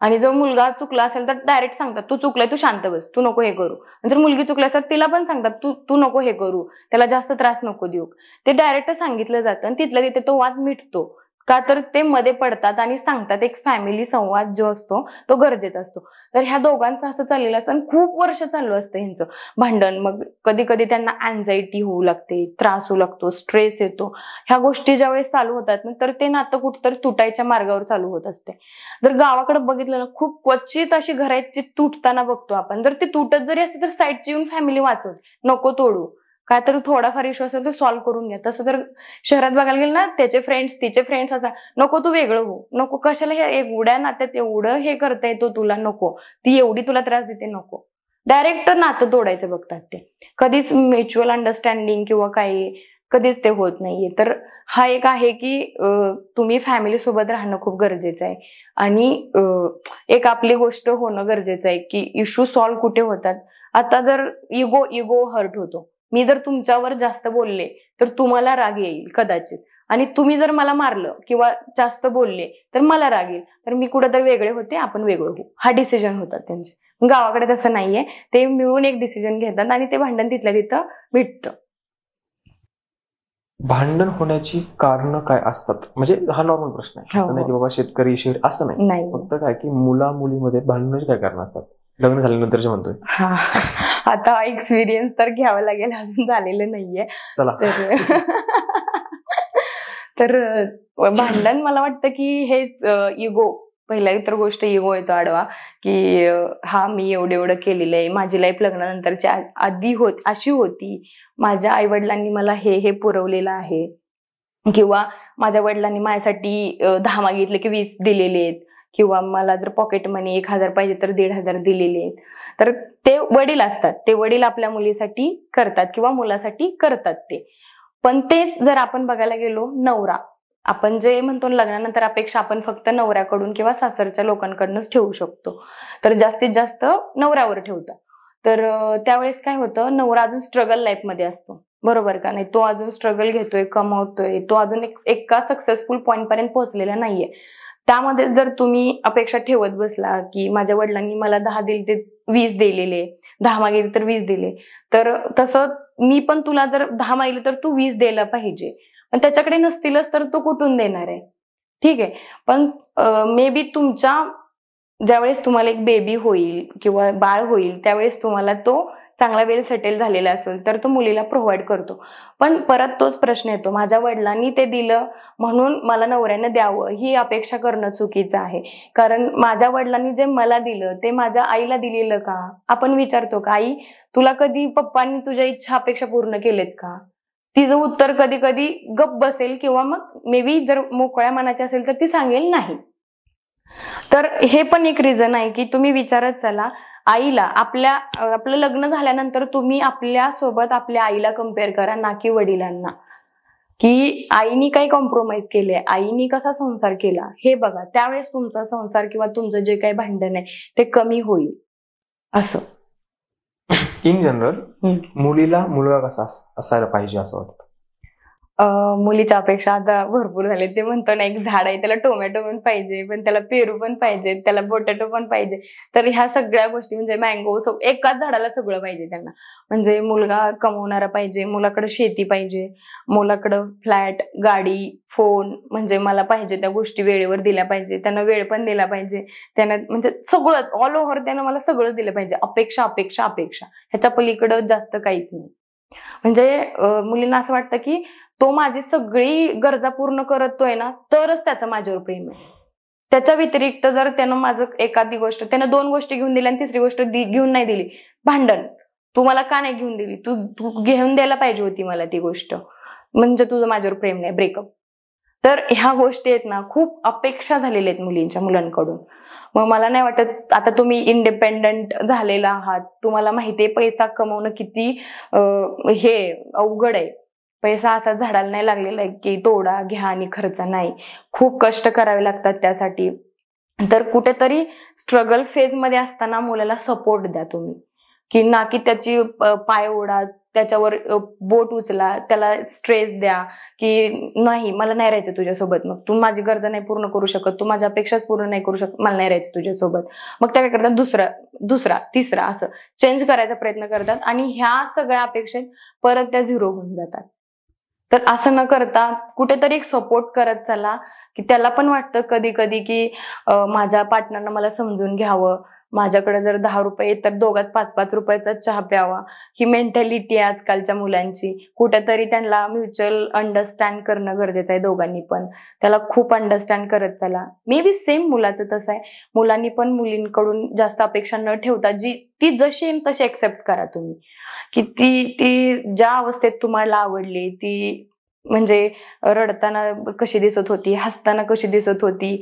आणि जर मुलगा चुकला असेल तर डायरेक्ट सांगतात, तू चुकलाय, तू शांत बस, तू नको हे करू. जर मुलगी चुकली तर तिला पण सांगतात, तू नको हे करू, त्याला जास्त त्रास नको देऊ. ते डायरेक्ट सांगितलं जातं आणि तिथल्या तिथे तो वाद मिटतो. का तर ते मध्ये पडतात आणि सांगतात. एक फॅमिली संवाद जो असतो तो गरजेचा असतो. तर ह्या दोघांचं असं चाललेलं असतं आणि खूप वर्ष चालू असतं ह्यांचं भांडण. मग कधी कधी त्यांना अँझायटी होऊ लागते, त्रास होऊ लागतो, स्ट्रेस येतो. ह्या गोष्टी ज्यावेळेस चालू होतात ना, तर ते नातं कुठंतरी तुटायच्या मार्गावर चालू होत असते. जर गावाकडे बघितलं ना, खूप क्वचित अशी घराची तुटताना बघतो आपण. जर ती तुटत जरी असते तर साईडची येऊन फॅमिली वाचवते, नको तोडू, काय तर थोडाफार इश्यू असेल तर सॉल्व्ह करून घ्या. तसं जर शहरात बघायला गेलं ना, त्याचे फ्रेंड्स तिचे फ्रेंड्स असा, नको तू वेगळं हो, नको कशाला हे एवढ्या नात्यात एवढं हे करता येतो तुला, नको ती एवढी तुला त्रास देते, नको. डायरेक्ट नातं तोडायचं बघतात ते. कधीच म्युच्युअल अंडरस्टँडिंग किंवा काही कधीच ते होत नाहीये. तर हा एक आहे की तुम्ही फॅमिली सोबत राहणं खूप गरजेचं आहे. आणि एक आपली गोष्ट होणं गरजेचं आहे की इश्यू सॉल्व्ह कुठे होतात. आता जर इगो हर्ट होतो. मी जर तुमच्यावर जास्त बोलले तर तुम्हाला राग येईल कदाचित, आणि तुम्ही जर मला मारलं किंवा जास्त बोलले तर मला राग येईल. तर मी कुठेतरी वेगळे होते, आपण वेगळं होऊ, हा डिसिजन होतात त्यांचे. गावाकडे तसं नाहीये, ते मिळून एक डिसिजन घेतात आणि ते भांडण तिथल्या तिथं मिटतं. भांडण होण्याची कारण काय असतात? म्हणजे हा नॉर्मल प्रश्न आहे, असं नाही की बाबा शेतकरी शेड असं नाही, फक्त काय की मुला मुलीमध्ये भांडणाची काय कारण असतात लग्न झाल्यानंतरचे म्हणतोय. आता एक्सपिरियन्स तर घ्यावा लागेल, अजून झालेलं नाहीये. चला तर भांडण मला वाटतं की हेच इगो, पहिला तर गोष्ट इगो येतो आडवा, की हा मी एवढं केलेलं आहे, माझी लाईफ लग्नानंतरची आधी अशी होती, माझ्या आई वडिलांनी मला हे पुरवलेलं आहे, किंवा माझ्या वडिलांनी माझ्यासाठी 10 मागितले की 20 दिलेले आहेत, किंवा मला जर पॉकेट मनी 1,000 पाहिजे तर 1,500 दिलेले आहेत. तर ते वडील असतात, ते वडील आपल्या मुलीसाठी करतात किंवा मुलासाठी करतात ते. पण तेच जर आपण बघायला गेलो, नवरा, आपण जे म्हणतो लग्नानंतर अपेक्षा आपण फक्त नवऱ्याकडून किंवा सासरच्या लोकांकडूनच ठेवू शकतो, तर जास्तीत जास्त नवऱ्यावर ठेवतात. तर त्यावेळेस काय होतं, नवरा अजून स्ट्रगल लाईफ मध्ये असतो, बरोबर का नाही? तो अजून स्ट्रगल घेतोय, कमवतोय, तो अजून एका सक्सेसफुल पॉईंट पर्यंत पोहोचलेला नाहीये. त्यामध्ये जर तुम्ही अपेक्षा ठेवत बसला की माझ्या वडिलांनी मला 10 दिले ते 20 दिलेले, 10 मागितले तर 20 दिले, तर तसं मी पण तुला जर 10 मागितले तर तू 20 द्यायला पाहिजे. पण त्याच्याकडे नसतीलच तर तो कुठून देणार आहे? ठीक आहे. पण मे बी तुमच्या ज्यावेळेस तुम्हाला एक बेबी होईल किंवा बाळ होईल त्यावेळेस तुम्हाला तो चांगला वेल सेटल झालेला असेल तर तो मुलीला प्रोव्हाइड करतो. पण परत तोच प्रश्न येतो, माझ्या वडिलांनी ते दिलं म्हणून मला नवऱ्यानं द्यावं ही अपेक्षा करणं चुकीचं आहे. कारण माझ्या वडिलांनी जे मला दिलं ते माझ्या आईला दिलेलं का? आपण विचारतो का, आई तुला कधी पप्पांनी तुझ्या इच्छा अपेक्षा पूर्ण केलेत का? तिचं उत्तर कधी कधी गप्प बसेल किंवा मग मे बी जर मोकळ्या मनाची असेल तर ती सांगेल नाही. तर हे पण एक रिझन आहे की तुम्ही विचारत चला आईला, आपलं लग्न झाल्यानंतर तुम्ही आपल्या सोबत आपल्या आईला कम्पेअर करा, ना की वडिलांना, की आईनी काय कॉम्प्रोमाइज केले, आईनी कसा संसार केला हे बघा. त्यावेळेस तुमचा संसार किंवा तुमचं जे काही भांडण आहे ते कमी होईल. असं इन जनरल मुलीला मुलगा कसा असायला पाहिजे असं वाटतं? मुलीच्या अपेक्षा आता भरपूर झाले. ते म्हणतो ना, एक झाड आहे त्याला टोमॅटो पण पाहिजे, पण त्याला पेरू पण पाहिजे, त्याला पोटॅटो पण पाहिजे. तर ह्या सगळ्या गोष्टी म्हणजे मँगो, एकाच झाडाला सगळं पाहिजे त्यांना. म्हणजे मुलगा कमवणारा पाहिजे, मुलाकडे शेती पाहिजे, मुलाकडं फ्लॅट, गाडी, फोन, म्हणजे मला पाहिजे त्या गोष्टी वेळेवर दिल्या पाहिजे, त्यांना वेळ पण दिला पाहिजे, त्यांना म्हणजे सगळं ऑल ओव्हर त्यानं मला सगळं दिलं पाहिजे. अपेक्षा अपेक्षा अपेक्षा, ह्याच्या पलीकडं जास्त काहीच नाही. म्हणजे मुलींना असं वाटतं की तो माझी सगळी गरजा पूर्ण करतोय ना तरच त्याचं माझ्यावर प्रेम आहे. त्याच्या व्यतिरिक्त जर त्यानं माझं एखादी गोष्ट, त्यानं 2 गोष्टी घेऊन दिल्या आणि तिसरी गोष्ट घेऊन नाही दिली, भांडण. तू मला का नाही घेऊन दिली, तू घेऊन द्यायला पाहिजे होती मला ती गोष्ट, म्हणजे तुझं माझ्यावर प्रेम नाही, ब्रेकअप. तर ह्या गोष्टी आहेत ना, खूप अपेक्षा झालेल्या आहेत मुलांकडून. मग मला नाही वाटत, आता तुम्ही इंडिपेंडंट झालेला आहात, तुम्हाला माहितीये पैसा कमवणं किती हे अवघड आहे. पैसा असा झाडाला नाही लागलेला आहे की तोडा घ्या आणि खर्चा नाही. खूप कष्ट करावे लागतात त्यासाठी. तर कुठेतरी स्ट्रगल फेज मध्ये असताना मुलाला सपोर्ट द्या तुम्ही, की ना की त्याची पाय ओढा, त्याच्यावर बोट उचला, त्याला स्ट्रेस द्या की नाही मला नाही राहायचं तुझ्यासोबत, मग तू माझी गरजा नाही पूर्ण करू शकत, तू माझ्या अपेक्षाच पूर्ण नाही करू शकत, मला नाही राहायचं तुझ्यासोबत. मग त्या काय करतात, दुसरा तिसरा असं चेंज करायचा प्रयत्न करतात आणि ह्या सगळ्या अपेक्षेत परत त्या झिरो होऊन जातात. तर असं न करता कुठेतरी एक सपोर्ट करत चला, की त्याला पण वाटतं कधी कधी की माझ्या पार्टनरनं मला समजून घ्यावं, माझ्याकडे जर 10 रुपये तर दोघात 5-5 रुपयाचा चहा प्यावा. ही मेंटॅलिटी आहे आजकालच्या मुलांची. कुठेतरी त्यांना म्युच्युअल अंडरस्टँड करणं गरजेचं आहे दोघांनी पण. त्याला खूप अंडरस्टँड करत चला. मे बी सेम मुलाचं तसं आहे, मुलांनी पण मुलींकडून जास्त अपेक्षा न ठेवता ती जशी येईल तशी एक्सेप्ट करा तुम्ही, की ती ज्या अवस्थेत तुम्हाला आवडली, ती म्हणजे रडताना कशी दिसत होती, हसताना कशी दिसत होती,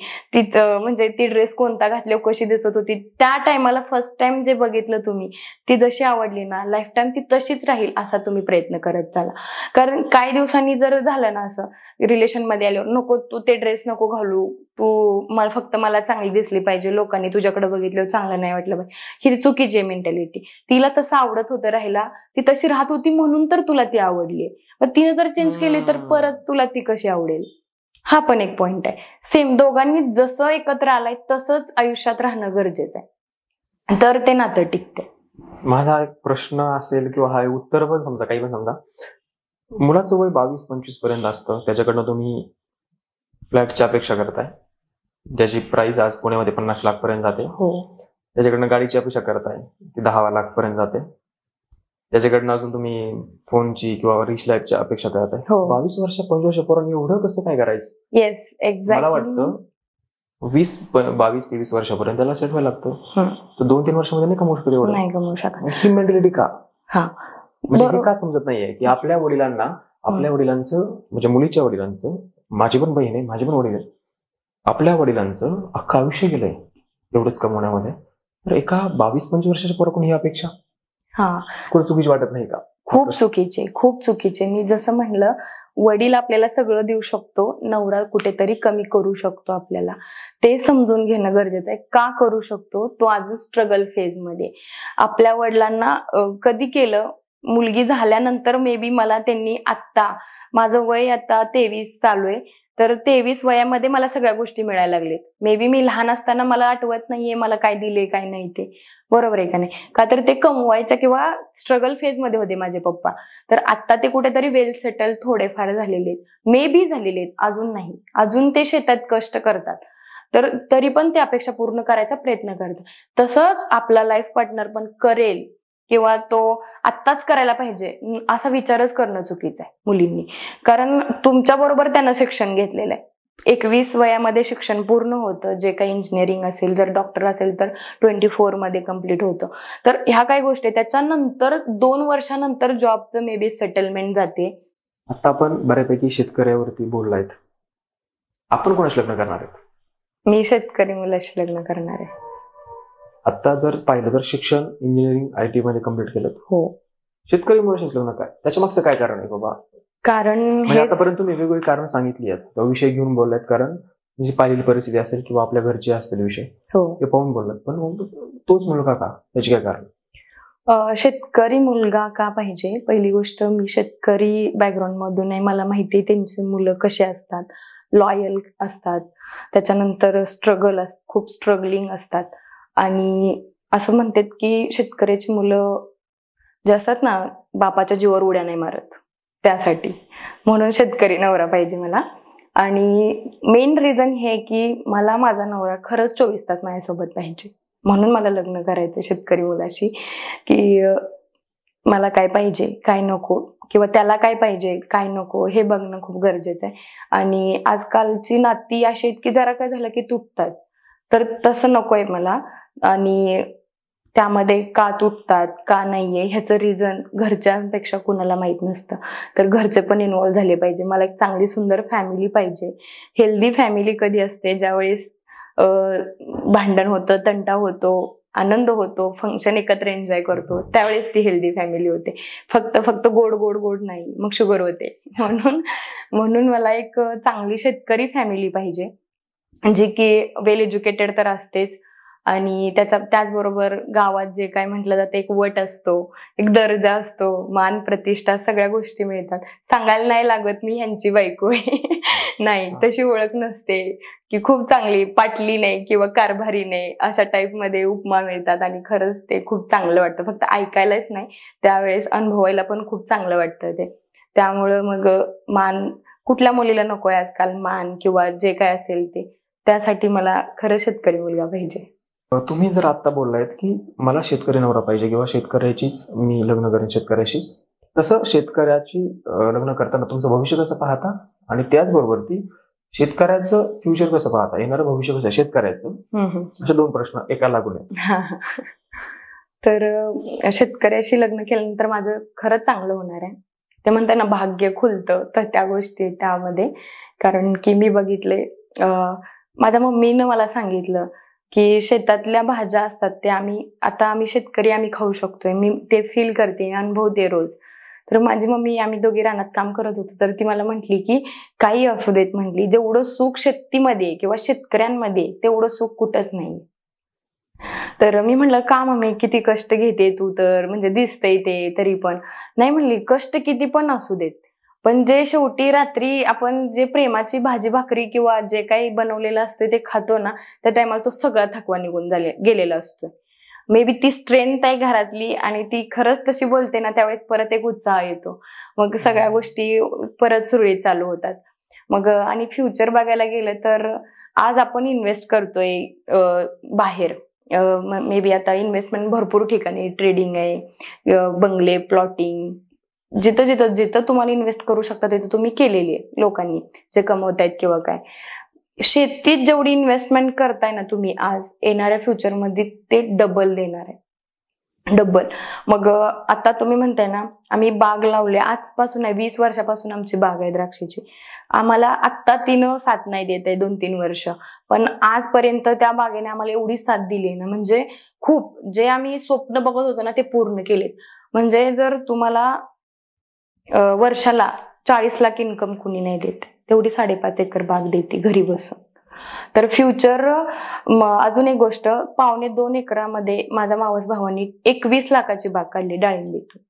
म्हणजे ती ड्रेस कोणता घातल्यावर कशी दिसत होती, त्या टायमाला फर्स्ट टाइम जे बघितलं तुम्ही, ती जशी आवडली ना लाईफ टाइम ती तशीच राहील असा तुम्ही प्रयत्न करत चला. कारण काही दिवसांनी जर झालं ना असं रिलेशन मध्ये आल्यावर, नको तू ते ड्रेस नको घालू, तू फक्त मला चांगली दिसली पाहिजे, लोकांनी तुझ्याकडे बघितल्यावर चांगलं नाही वाटलं पाहिजे, ही चुकीची आहे मेंटॅलिटी. तिला तसं आवडत होतं राहिला, ती तशी राहत होती म्हणून तर तुला ती आवडली. मग तिने जर चेंज केली तर परत तुला ती कशी आवडेल? हा पण एक पॉइंट आहे. सेम दोघांनी जसं एकत्र आलाय तसंच आयुष्यात राहणं गरजेचं आहे, तर ते नातं टिकते. माझा एक प्रश्न असेल किंवा हा उत्तर पण समजा, काही पण समजा, मुलाचं वय 22-25 पर्यंत असतं, त्याच्याकडनं तुम्ही फ्लॅटची अपेक्षा करताय, ज्याची प्राइस आज पुण्यामध्ये 50 लाख पर्यंत जाते. हो. त्याच्याकडनं गाडीची अपेक्षा करताय, ती 10 लाख पर्यंत जाते. त्याच्याकडनं अजून तुम्ही फोनची किंवा रिच लाईफची अपेक्षा करताय. 22 वर्ष 25 वर्ष पोरांनी एवढं कसं काय करायचं? Yes, exactly. मला वाटतं 22-23 वर्षापर्यंत त्याला सेट व्हायला लागतं. तर 2-3 वर्षामध्ये नाही कमवू शकत एवढं. नाही कमवू शकत. ही मेंटॅलिटी का? म्हणजे बरोबर. हे का समजत नाहीये की आपल्या वडिलांना, आपल्या वडिलांचं म्हणजे मुलीच्या वडिलांचं, माझी पण बहीण आहे, माझे पण वडील आहे, आपल्या वडिलांचं अख्खं आयुष्य गेलंय एवढंच कमवण्यामध्ये, तर एका 22-25 वर्षाच्या पोराकडून ही अपेक्षा कोण चुकीची वाटत नाही का? खूप चुकीचे. मी जसं म्हणलं, वडील आपल्याला सगळं देऊ शकतो, नवरा कुठेतरी कमी करू शकतो आपल्याला. ते समजून घेणं गरजेचं आहे. का करू शकतो? तो अजून स्ट्रगल फेज मध्ये. आपल्या वडिलांना कधी केलं, मुलगी झाल्यानंतर मे बी मला त्यांनी आत्ता, माझं वय आता 23 चालू आहे, तर 23 वयामध्ये मला सगळ्या गोष्टी मिळायला लागलेत. मे बी मी लहान असताना मला आठवत नाहीये मला काय दिले काय नाही ते. बरोबर आहे का नाही? का तर ते कमवायच्या किंवा स्ट्रगल फेज मध्ये होते माझे पप्पा. तर आता ते कुठेतरी वेल सेटल थोडेफार झालेले आहेत, मे बी झालेले आहेत, अजून नाही. अजून ते शेतात कष्ट करतात, तर तरी पण ते अपेक्षा पूर्ण करायचा प्रयत्न करतात. तसंच आपला लाईफ पार्टनर पण करेल किंवा तो आत्ताच करायला पाहिजे असा विचारच करणं चुकीचं आहे मुलींनी. कारण तुमच्या बरोबर त्यानं शिक्षण घेतलेलं आहे. 21 वयामध्ये शिक्षण पूर्ण होतं, जे काही इंजिनिअरिंग असेल, जर डॉक्टर असेल तर 24 मध्ये कम्प्लीट होतं. तर ह्या काही गोष्टी, त्याच्यानंतर 2 वर्षानंतर जॉबचं मे बी सेटलमेंट जाते. आता आपण बऱ्यापैकी शेतकऱ्यावरती बोललायत, आपण कोणाशी लग्न करणार आहेत? मी शेतकरी मुलाशी लग्न करणार आहे. आता जर पाहिलं तर शिक्षण इंजिनिअरिंग IT मध्ये कम्प्लीट केलं. हो. शेतकरी मुलाशीच लग्न काय? त्याच्या मागचं काय कारण आहे बाबा? कारण म्हणजे आतापर्यंत तुम्ही वेगवेगळी कारण सांगितली आहेत, तो विषय घेऊन बोललात, कारण जी पाहिलेली परिस्थिती असेल किंवा आपल्या घरचे असतील विषय ते पाहून बोललात. पण तोच मुलगा का? त्याचे काय कारण? शेतकरी मुलगा का पाहिजे? पहिली गोष्ट, मी शेतकरी बॅकग्राऊंड मधून आहे, मला माहिती आहे त्यांची मुलं कशी असतात, लॉयल असतात, त्याच्यानंतर खूप स्ट्रगलिंग असतात. आणि असं म्हणतात की शेतकऱ्याची मुलं जे असतात ना, बापाच्या जीवावर उड्या नाही मारत, त्यासाठी. म्हणून शेतकरी नवरा पाहिजे मला. आणि मेन रिझन हे की मला माझा नवरा खरंच 24 तास माझ्यासोबत पाहिजे. म्हणून मला लग्न करायचं शेतकरी मुलाशी, की मला काय पाहिजे काय नको, किंवा त्याला काय पाहिजे काय नको हे बघणं खूप गरजेचं आहे. आणि आजकालची नाती अशी आहेत की जरा काय झालं की तुटतात, तर तसं नकोय मला. आणि त्यामध्ये का तुटतात का नाहीये ह्याचं रिझन घरच्यांपेक्षा कुणाला माहित नसतं, तर घरचे पण इन्व्हॉल्व्ह झाले पाहिजे. मला एक चांगली सुंदर फॅमिली पाहिजे. हेल्दी फॅमिली कधी असते? ज्यावेळेस भांडण होतं, तंटा होतो, आनंद होतो, फंक्शन एकत्र एन्जॉय करतो, त्यावेळेस ती हेल्दी फॅमिली होते. फक्त गोड गोड गोड नाही, मग शुगर होते. म्हणून मला एक चांगली शेतकरी फॅमिली पाहिजे, जी की वेल एज्युकेटेड तर असतेच, आणि त्याचबरोबर गावात जे काय म्हटलं जातं, एक वट असतो, एक दर्जा असतो, मान प्रतिष्ठा, सगळ्या गोष्टी मिळतात. सांगायला नाही लागत मी ह्यांची बायको आहे. नाही, तशी ओळख नसते की खूप चांगली पाटली नाही किंवा कारभारी नाही, अशा टाईप मध्ये उपमा मिळतात. आणि खरंच ते खूप चांगलं वाटतं, फक्त ऐकायलाच नाही, त्यावेळेस अनुभवायला पण खूप चांगलं वाटतं ते. त्यामुळं मग मान कुठल्या मुलीला नकोय आजकाल, मान किंवा जे काय असेल ते. त्यासाठी मला खरं शेतकरी मुलगा पाहिजे. तुम्ही जर आता बोललायत की मला शेतकरी नवरा पाहिजे किंवा शेतकऱ्याचीच मी लग्न करेन शेतकऱ्याशीच, तसं शेतकऱ्याची लग्न करताना तुमचं भविष्य कसं पाहता, आणि त्याचबरोबर ती शेतकऱ्याचं फ्युचर कसं पाहता, येणारं भविष्य कसं शेतकऱ्याचं? असे 2 प्रश्न एका लागून आहेत. तर शेतकऱ्याशी लग्न केल्यानंतर माझं खरंच चांगलं होणार आहे. ते म्हणतात ना, भाग्य खुलतं, तर त्या गोष्टी त्यामध्ये. कारण की मी बघितले, माझ्या मम्मीनं मला सांगितलं की शेतातल्या भाज्या असतात ते आम्ही शेतकरी आम्ही खाऊ शकतोय. मी ते फील करते, अनुभवते रोज. तर माझी मम्मी, आम्ही दोघी रानात काम करत होतो, तर ती मला म्हटली की काही असू देत, म्हटली जेवढं सुख शेतीमध्ये किंवा शेतकऱ्यांमध्ये तेवढं सुख कुठंच नाही. तर मी म्हणलं का मम्मी, किती कष्ट घेते तू, तर म्हणजे दिसतंय ते तरी पण. नाही म्हणली, कष्ट किती पण असू देत, पण जे शेवटी रात्री आपण जे प्रेमाची भाजी भाकरी किंवा जे काही बनवलेलं असतं ते खातो ना, त्या टायमाला तो सगळा थकवा निघून गेलेला असतोय. मे बी ती स्ट्रेंथ आहे घरातली, आणि ती खरंच तशी बोलते ना, त्यावेळेस परत एक उत्साह येतो. मग सगळ्या गोष्टी परत सुरळीत चालू होतात. मग आणि फ्युचर बघायला गेलं तर आज आपण इन्व्हेस्ट करतोय बाहेर, मे बी आता इन्व्हेस्टमेंट भरपूर ठिकाणी, ट्रेडिंग आहे, बंगले, प्लॉटिंग, जिथं तुम्हाला इन्व्हेस्ट करू शकता तिथं तुम्ही केलेली आहे लोकांनी, जे कमवतायत किंवा काय. शेतीत जेवढी इन्व्हेस्टमेंट करताय ना तुम्ही आज, येणाऱ्या फ्युचरमध्ये ते डबल देणार आहे. डब्बल. मग आता तुम्ही म्हणताय ना, आम्ही बाग लावले आजपासून आहे, 20 वर्षापासून आमची बाग आहे द्राक्षाची. आम्हाला आत्ता तिनं साथ नाही देत आहे 2-3 वर्ष, पण आजपर्यंत त्या बागेने आम्हाला एवढी साथ दिली ना, म्हणजे खूप जे आम्ही स्वप्न बघत होतो ना ते पूर्ण केलेत. म्हणजे जर तुम्हाला वर्षाला 40 लाख इन्कम कुणी नाही देत, तेवढी 5.5 एकर बाग देते घरी बसून. तर फ्युचर अजून एक गोष्ट, 1.25-2 एकरामध्ये माझ्या मावस भावानी 21 लाखाची बाग काढली डाळिंबीतून.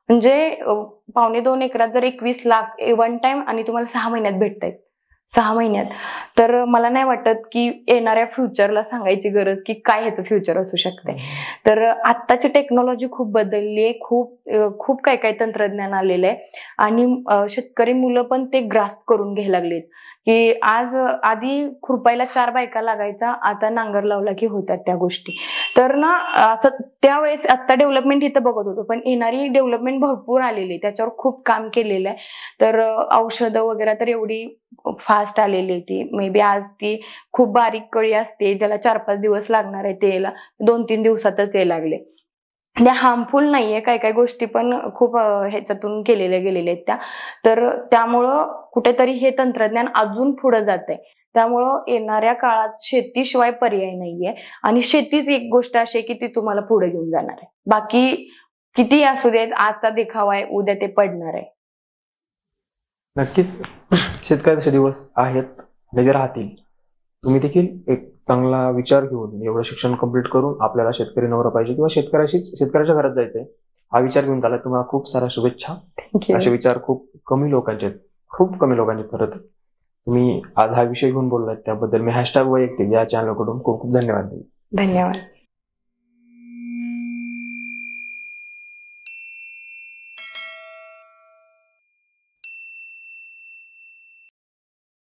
म्हणजे 1.25-2 एकरात जर 21 लाख वन टाइम आणि तुम्हाला 6 महिन्यात भेटतायत, 6 महिन्यात. तर मला नाही वाटत की येणाऱ्या फ्युचरला सांगायची गरज की काय ह्याचं फ्युचर असू शकते. तर आत्ताची टेक्नॉलॉजी खूप बदलली आहे, खूप काय काय तंत्रज्ञान आलेलं आहे आणि शेतकरी मुलं पण ते ग्रास्प करून घ्यायला लागलेत की आज आधी खुरपायला 4 बायका लागायच्या, आता नांगर लावला की होतात त्या गोष्टी. तर ना असं त्यावेळेस आता डेव्हलपमेंट इथं बघत होतो, पण येणारी डेव्हलपमेंट भरपूर आलेली आहे, त्याच्यावर खूप काम केलेलं आहे. तर औषधं वगैरे तर एवढी फास्ट आलेली ती, मे बी आज ती खूप बारीक कळी असते, त्याला 4-5 दिवस लागणार आहे, ते 2-3 दिवसातच यायला लागले. त्या हार्मफुल नाहीये, काही काही गोष्टी पण खूप ह्याच्यातून केलेल्या गेलेल्या आहेत त्या. तर त्यामुळं कुठेतरी हे तंत्रज्ञान अजून पुढे जात आहे. त्यामुळं येणाऱ्या काळात शेतीशिवाय पर्याय नाहीये आणि शेतीच एक गोष्ट अशी आहे की ती तुम्हाला पुढे घेऊन जाणार आहे. बाकी किती असू देत, आजचा देखावा आहे, उद्या ते पडणार आहे. नक्कीच शेतकऱ्याचे दिवस आहेत, लगे राहतील. तुम्ही देखील एक चांगला विचार घेऊन एवढं शिक्षण कंप्लीट करून आपल्याला शेतकरी नवरा पाहिजे किंवा शेतकऱ्याच्या घरात जायचंय हा विचार घेऊन चालला. तुम्हाला खूप साऱ्या शुभेच्छा. असे विचार खूप कमी लोकांचे खरंच. तुम्ही आज हा विषय घेऊन बोललात त्याबद्दल मी #वैयक्तिक या चॅनलकडून खूप खूप धन्यवाद. धन्यवाद.